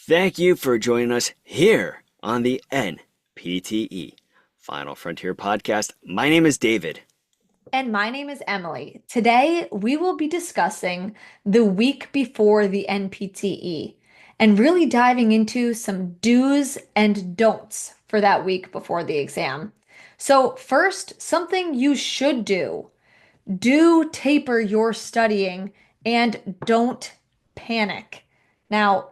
Thank you for joining us here on the NPTE Final Frontier Podcast. My name is David. And my name is Emily. Today, we will be discussing the week before the NPTE and really diving into some do's and don'ts for that week before the exam. So, first, something you should do. Do taper your studying and don't panic. Now,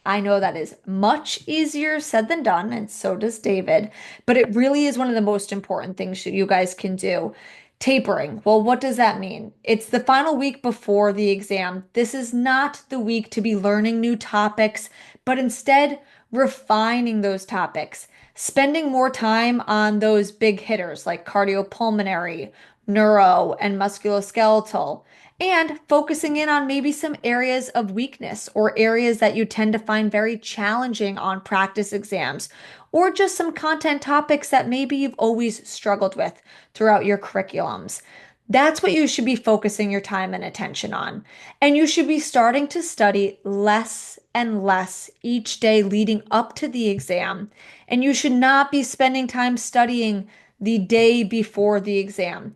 I know that is much easier said than done, and so does David, but it really is one of the most important things that you guys can do. Tapering. Well, what does that mean? It's the final week before the exam. This is not the week to be learning new topics, but instead refining those topics, spending more time on those big hitters like cardiopulmonary, neuro, and musculoskeletal, and focusing in on maybe some areas of weakness or areas that you tend to find very challenging on practice exams, or just some content topics that maybe you've always struggled with throughout your curriculums. That's what you should be focusing your time and attention on. And you should be starting to study less and less each day leading up to the exam. And you should not be spending time studying the day before the exam.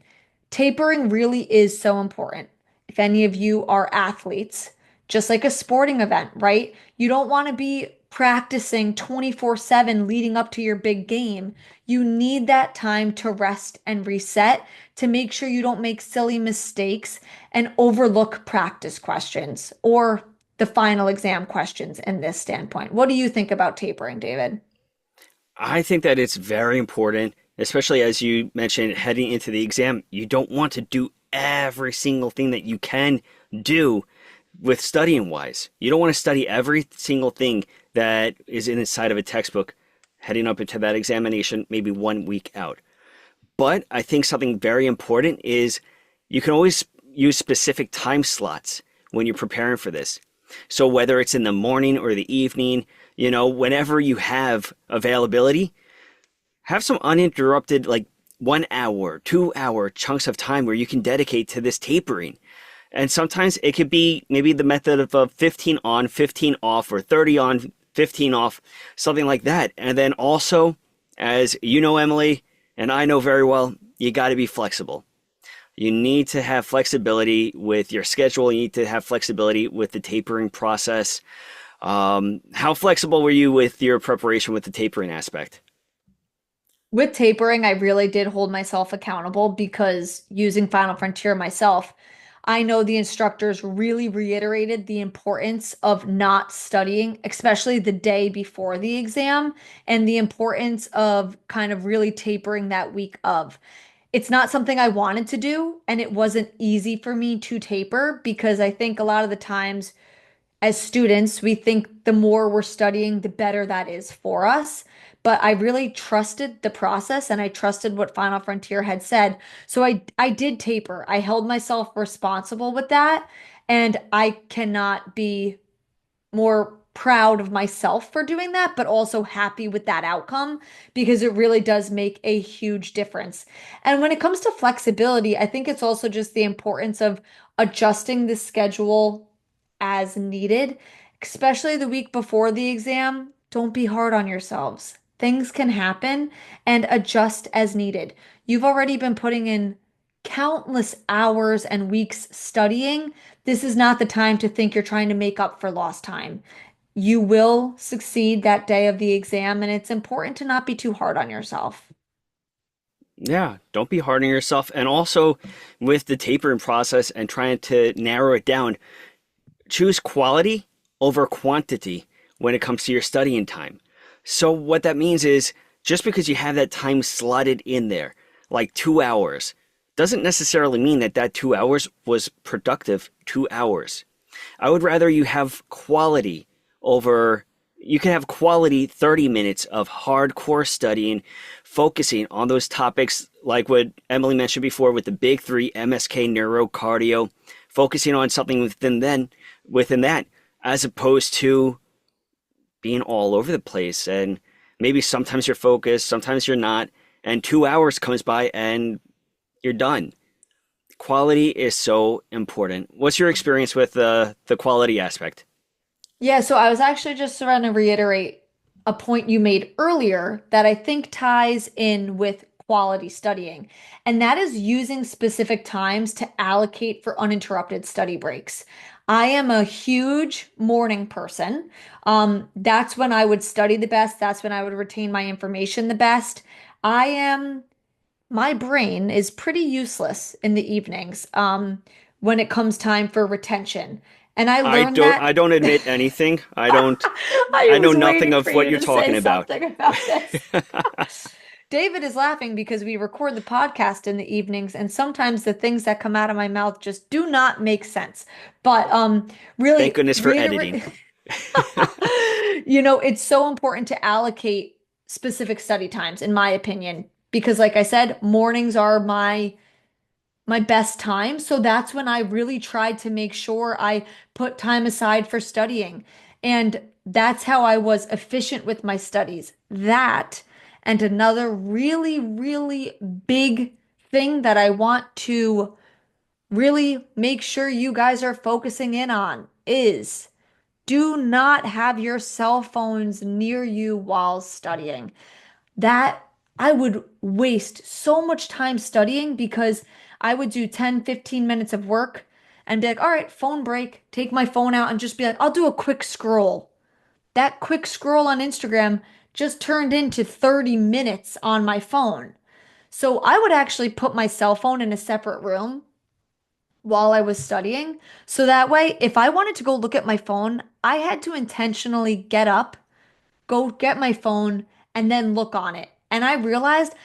Tapering really is so important. If any of you are athletes, just like a sporting event, right? You don't want to be practicing 24/7 leading up to your big game. You need that time to rest and reset to make sure you don't make silly mistakes and overlook practice questions or the final exam questions in this standpoint. What do you think about tapering, David? I think that it's very important, especially as you mentioned, heading into the exam. You don't want to do every single thing that you can do with studying wise. You don't want to study every single thing that is inside of a textbook heading up into that examination, maybe 1 week out. But I think something very important is you can always use specific time slots when you're preparing for this. So whether it's in the morning or the evening, whenever you have availability, have some uninterrupted, like 1 hour, 2 hour chunks of time where you can dedicate to this tapering. And sometimes it could be maybe the method of 15 on, 15 off, or 30 on, 15 off, something like that. And then also, as you know, Emily, and I know very well, you got to be flexible. You need to have flexibility with your schedule. You need to have flexibility with the tapering process. How flexible were you with your preparation with the tapering aspect? With tapering, I really did hold myself accountable because using Final Frontier myself, I know the instructors really reiterated the importance of not studying, especially the day before the exam, and the importance of kind of really tapering that week of. It's not something I wanted to do, and it wasn't easy for me to taper because I think a lot of the times as students, we think the more we're studying, the better that is for us. But I really trusted the process and I trusted what Final Frontier had said. So I did taper. I held myself responsible with that. And I cannot be more proud of myself for doing that, but also happy with that outcome because it really does make a huge difference. And when it comes to flexibility, I think it's also just the importance of adjusting the schedule as needed, especially the week before the exam. Don't be hard on yourselves. Things can happen and adjust as needed. You've already been putting in countless hours and weeks studying. This is not the time to think you're trying to make up for lost time. You will succeed that day of the exam, and it's important to not be too hard on yourself. Yeah, don't be hard on yourself. And also with the tapering process and trying to narrow it down, choose quality over quantity when it comes to your studying time. So what that means is just because you have that time slotted in there, like 2 hours, doesn't necessarily mean that that 2 hours was productive 2 hours. I would rather you have quality over, you can have quality 30 minutes of hardcore studying, focusing on those topics like what Emily mentioned before with the big three, MSK, neuro, cardio, focusing on something within that, as opposed to being all over the place. And maybe sometimes you're focused, sometimes you're not, and 2 hours comes by and you're done. Quality is so important. What's your experience with the quality aspect? Yeah, so I was actually just trying to reiterate a point you made earlier that I think ties in with quality studying, and that is using specific times to allocate for uninterrupted study breaks. I am a huge morning person. That's when I would study the best. That's when I would retain my information the best. I am My brain is pretty useless in the evenings, when it comes time for retention. And I learned that. I don't admit anything. I I know was nothing waiting of for what you you're to say talking about. something about this. David is laughing because we record the podcast in the evenings, and sometimes the things that come out of my mouth just do not make sense. But Thank really goodness for editing. reiterate, it's so important to allocate specific study times, in my opinion, because like I said, mornings are my best time. So that's when I really tried to make sure I put time aside for studying. And that's how I was efficient with my studies. That and another really, really big thing that I want to really make sure you guys are focusing in on is do not have your cell phones near you while studying. That I would waste so much time studying because I would do 10, 15 minutes of work and be like, all right, phone break, take my phone out and just be like, I'll do a quick scroll. That quick scroll on Instagram just turned into 30 minutes on my phone. So I would actually put my cell phone in a separate room while I was studying. So that way, if I wanted to go look at my phone, I had to intentionally get up, go get my phone, and then look on it. And I realized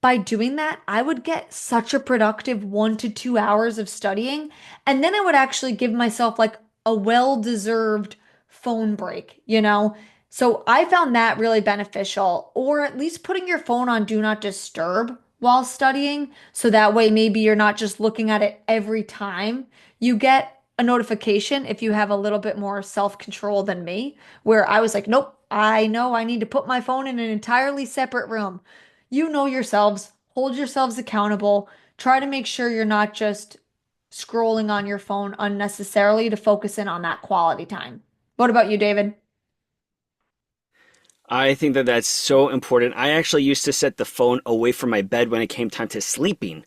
by doing that, I would get such a productive 1 to 2 hours of studying. And then I would actually give myself like a well-deserved phone break, you know? So I found that really beneficial, or at least putting your phone on do not disturb while studying. So that way, maybe you're not just looking at it every time you get a notification if you have a little bit more self-control than me, where I was like, nope, I know I need to put my phone in an entirely separate room. You know yourselves, hold yourselves accountable, try to make sure you're not just scrolling on your phone unnecessarily to focus in on that quality time. What about you, David? I think that that's so important. I actually used to set the phone away from my bed when it came time to sleeping.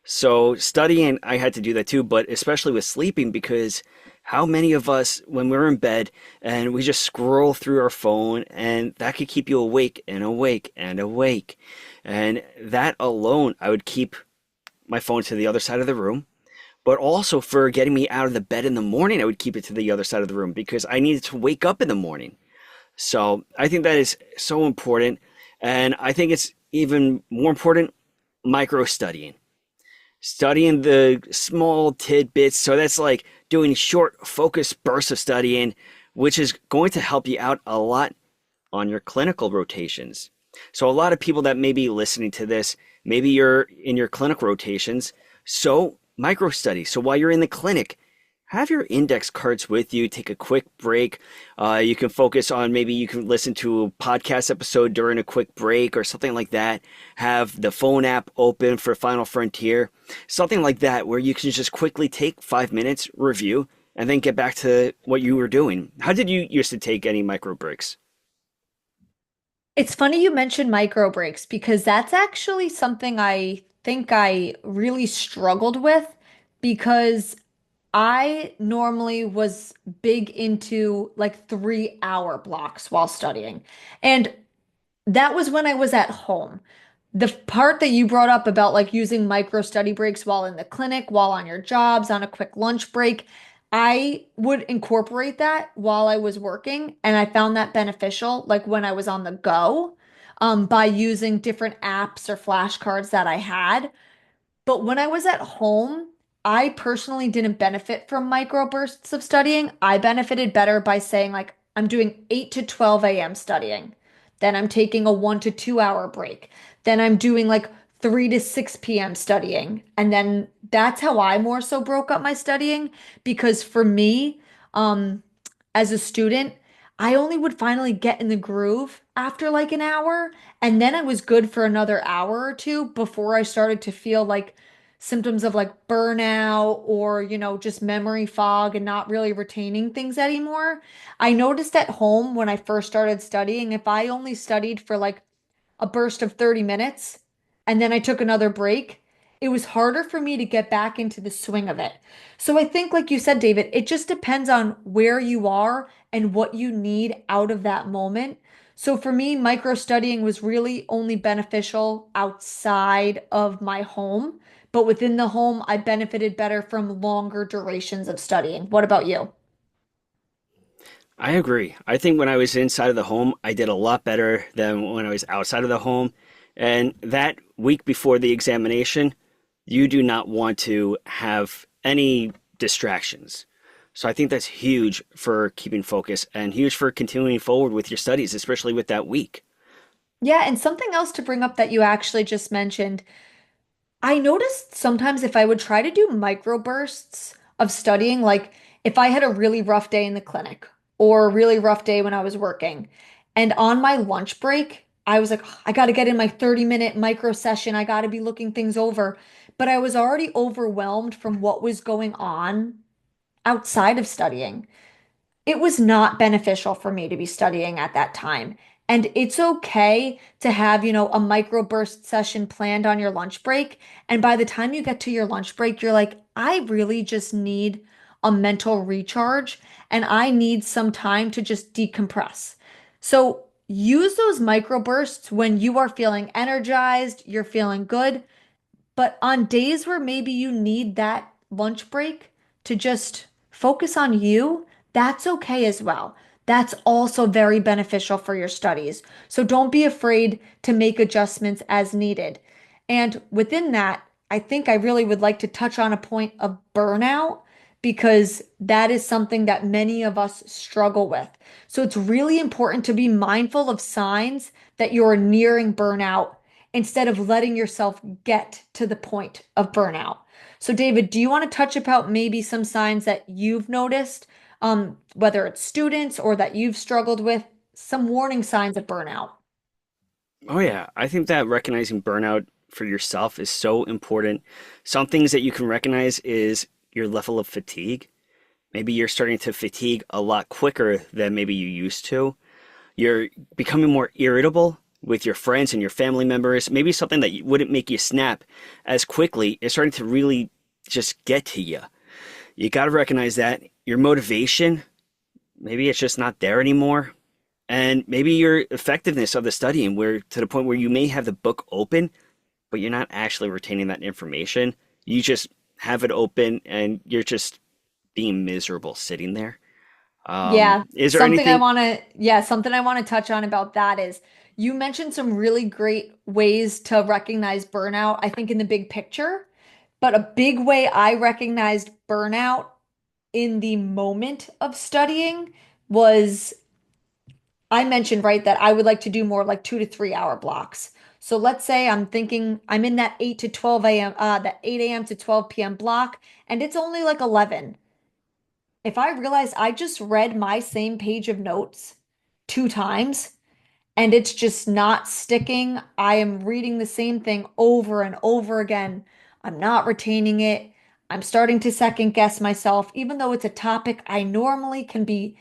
So studying, I had to do that too, but especially with sleeping, because how many of us, when we're in bed and we just scroll through our phone, and that could keep you awake and awake and awake. And that alone, I would keep my phone to the other side of the room. But also for getting me out of the bed in the morning, I would keep it to the other side of the room because I needed to wake up in the morning. So I think that is so important. And I think it's even more important micro studying, studying the small tidbits. So that's like doing short, focused bursts of studying, which is going to help you out a lot on your clinical rotations. So a lot of people that may be listening to this, maybe you're in your clinical rotations. So micro study. So while you're in the clinic, have your index cards with you. Take a quick break. You can focus on maybe you can listen to a podcast episode during a quick break or something like that. Have the phone app open for Final Frontier, something like that, where you can just quickly take 5 minutes, review, and then get back to what you were doing. How did you used to take any micro breaks? It's funny you mentioned micro breaks because that's actually something I think I really struggled with because I normally was big into like 3 hour blocks while studying. And that was when I was at home. The part that you brought up about like using micro study breaks while in the clinic, while on your jobs, on a quick lunch break, I would incorporate that while I was working, and I found that beneficial, like when I was on the go, by using different apps or flashcards that I had. But when I was at home, I personally didn't benefit from microbursts of studying. I benefited better by saying, like, I'm doing 8 to 12 a.m. studying. Then I'm taking a 1 to 2 hour break. Then I'm doing like 3 to 6 p.m. studying. And then that's how I more so broke up my studying because for me, um, as a student, I only would finally get in the groove after like an hour. And then I was good for another hour or two before I started to feel like symptoms of like burnout or, just memory fog and not really retaining things anymore. I noticed at home when I first started studying, if I only studied for like a burst of 30 minutes and then I took another break, it was harder for me to get back into the swing of it. So I think, like you said, David, it just depends on where you are and what you need out of that moment. So for me, micro studying was really only beneficial outside of my home, but within the home, I benefited better from longer durations of studying. What about you? I agree. I think when I was inside of the home, I did a lot better than when I was outside of the home. And that week before the examination, you do not want to have any distractions. So I think that's huge for keeping focus and huge for continuing forward with your studies, especially with that week. Yeah, and something else to bring up that you actually just mentioned. I noticed sometimes if I would try to do microbursts of studying, like if I had a really rough day in the clinic or a really rough day when I was working, and on my lunch break, I was like, "Ugh, I got to get in my 30-minute micro session. I got to be looking things over." But I was already overwhelmed from what was going on outside of studying. It was not beneficial for me to be studying at that time. And it's okay to have, a microburst session planned on your lunch break. And by the time you get to your lunch break, you're like, I really just need a mental recharge and I need some time to just decompress. So use those microbursts when you are feeling energized, you're feeling good. But on days where maybe you need that lunch break to just focus on you, that's okay as well. That's also very beneficial for your studies. So don't be afraid to make adjustments as needed. And within that, I think I really would like to touch on a point of burnout because that is something that many of us struggle with. So it's really important to be mindful of signs that you're nearing burnout instead of letting yourself get to the point of burnout. So, David, do you want to touch about maybe some signs that you've noticed, whether it's students or that you've struggled with, some warning signs of burnout? Oh, yeah. I think that recognizing burnout for yourself is so important. Some things that you can recognize is your level of fatigue. Maybe you're starting to fatigue a lot quicker than maybe you used to. You're becoming more irritable with your friends and your family members. Maybe something that wouldn't make you snap as quickly is starting to really just get to you. You got to recognize that your motivation, maybe it's just not there anymore. And maybe your effectiveness of the studying, where to the point where you may have the book open, but you're not actually retaining that information. You just have it open and you're just being miserable sitting there. Yeah, Is there anything? something I want to touch on about that is you mentioned some really great ways to recognize burnout, I think in the big picture, but a big way I recognized burnout in the moment of studying was I mentioned, right, that I would like to do more like 2 to 3 hour blocks. So let's say I'm thinking I'm in that 8 to 12 a.m., that 8 a.m. to 12 p.m. block, and it's only like 11. If I realize I just read my same page of notes 2 times and it's just not sticking, I am reading the same thing over and over again. I'm not retaining it. I'm starting to second guess myself, even though it's a topic I normally can be,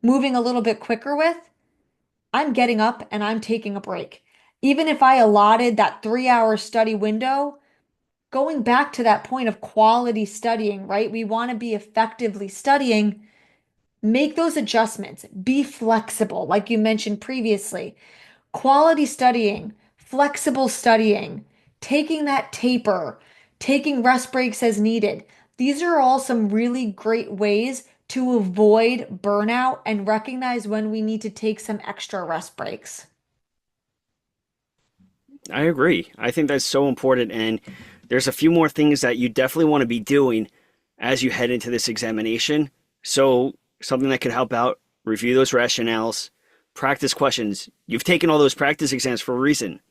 moving a little bit quicker with. I'm getting up and I'm taking a break. Even if I allotted that 3 hour study window, going back to that point of quality studying, right? We want to be effectively studying. Make those adjustments. Be flexible, like you mentioned previously. Quality studying, flexible studying, taking that taper, taking rest breaks as needed. These are all some really great ways to avoid burnout and recognize when we need to take some extra rest breaks. I agree. I think that's so important. And there's a few more things that you definitely want to be doing as you head into this examination. So, something that could help out, review those rationales, practice questions. You've taken all those practice exams for a reason.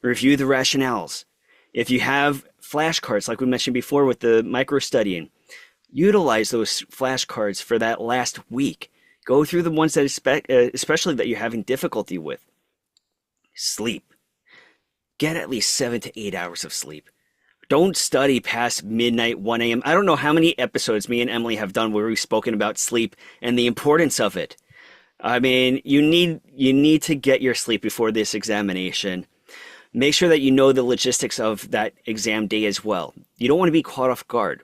Review the rationales. If you have flashcards, like we mentioned before with the micro studying, utilize those flashcards for that last week. Go through the ones that, especially that you're having difficulty with. Sleep. Get at least 7 to 8 hours of sleep. Don't study past midnight, 1 a.m. I don't know how many episodes me and Emily have done where we've spoken about sleep and the importance of it. I mean, you need to get your sleep before this examination. Make sure that you know the logistics of that exam day as well. You don't want to be caught off guard.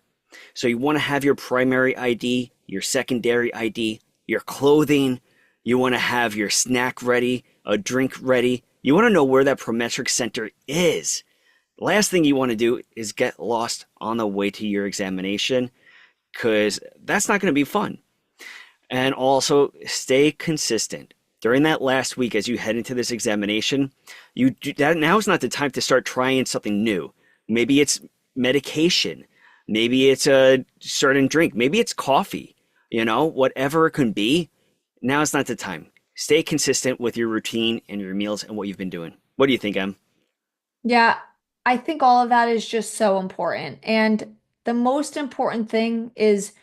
So you want to have your primary ID, your secondary ID, your clothing. You want to have your snack ready, a drink ready. You want to know where that prometric center is. Last thing you want to do is get lost on the way to your examination because that's not going to be fun. And also stay consistent. During that last week as you head into this examination, now is not the time to start trying something new. Maybe it's medication. Maybe it's a certain drink. Maybe it's coffee. Whatever it can be, now is not the time. Stay consistent with your routine and your meals and what you've been doing. What do you think, Em? Yeah, I think all of that is just so important. And the most important thing is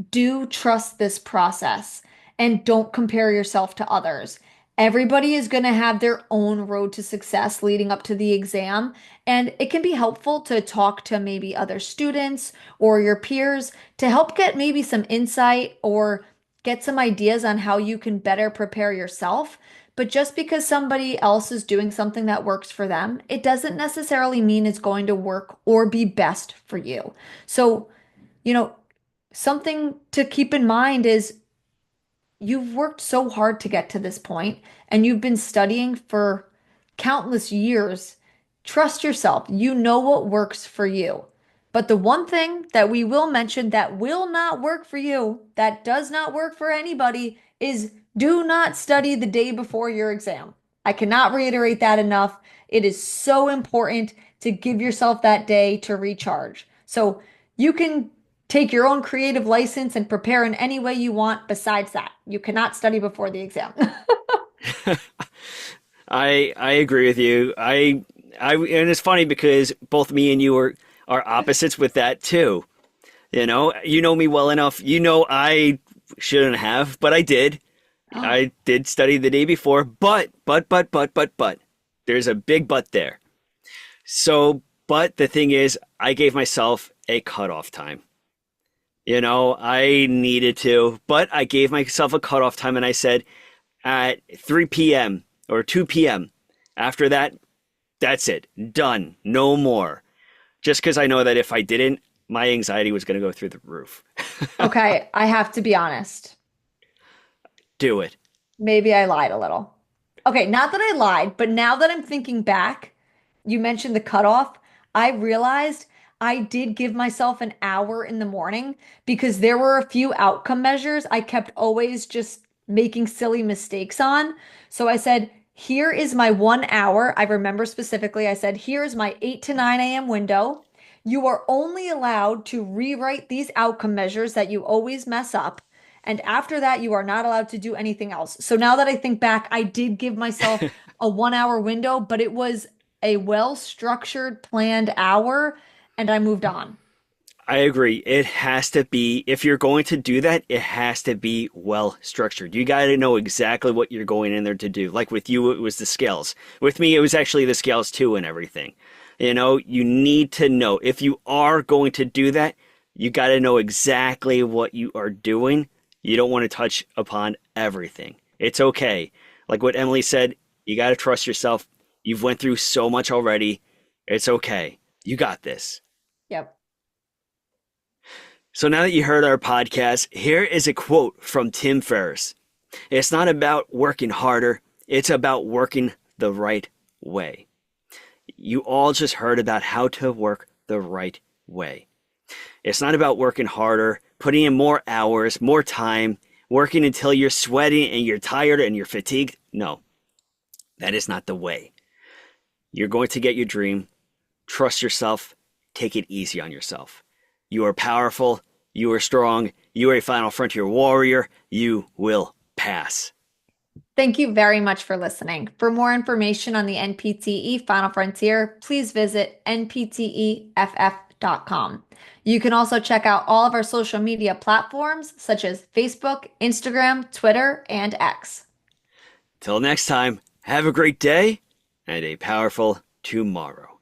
do trust this process and don't compare yourself to others. Everybody is going to have their own road to success leading up to the exam. And it can be helpful to talk to maybe other students or your peers to help get maybe some insight or get some ideas on how you can better prepare yourself. But just because somebody else is doing something that works for them, it doesn't necessarily mean it's going to work or be best for you. So, you know, something to keep in mind is you've worked so hard to get to this point and you've been studying for countless years. Trust yourself. You know what works for you. But the one thing that we will mention that will not work for you, that does not work for anybody, is do not study the day before your exam. I cannot reiterate that enough. It is so important to give yourself that day to recharge. So you can take your own creative license and prepare in any way you want besides that. You cannot study before the exam. I agree with you. And it's funny because both me and you are opposites with that too. You know me well enough. I shouldn't have, but I did. I did study the day before, but there's a big but there. So, but the thing is, I gave myself a cutoff time. I needed to, but I gave myself a cutoff time and I said at 3 p.m. or 2 p.m. After that, that's it. Done. No more. Just because I know that if I didn't, my anxiety was going to go through the roof. Okay, I have to be honest. Do it. Maybe I lied a little. Okay, not that I lied, but now that I'm thinking back, you mentioned the cutoff. I realized I did give myself an hour in the morning because there were a few outcome measures I kept always just making silly mistakes on. So I said, here is my 1 hour. I remember specifically, I said, here is my 8 to 9 a.m. window. You are only allowed to rewrite these outcome measures that you always mess up. And after that, you are not allowed to do anything else. So now that I think back, I did give myself a 1 hour window, but it was a well-structured, planned hour, and I moved on. I agree. It has to be, if you're going to do that, it has to be well structured. You got to know exactly what you're going in there to do. Like with you, it was the scales. With me, it was actually the scales too and everything. You need to know if you are going to do that, you got to know exactly what you are doing. You don't want to touch upon everything. It's okay. Like what Emily said, you got to trust yourself. You've went through so much already. It's okay. You got this. Yep. So now that you heard our podcast, here is a quote from Tim Ferriss. It's not about working harder. It's about working the right way. You all just heard about how to work the right way. It's not about working harder, putting in more hours, more time, working until you're sweating and you're tired and you're fatigued. No, that is not the way. You're going to get your dream. Trust yourself. Take it easy on yourself. You are powerful. You are strong. You are a Final Frontier warrior. You will pass. Thank you very much for listening. For more information on the NPTE Final Frontier, please visit npteff.com. You can also check out all of our social media platforms such as Facebook, Instagram, Twitter, and X. Till next time, have a great day and a powerful tomorrow.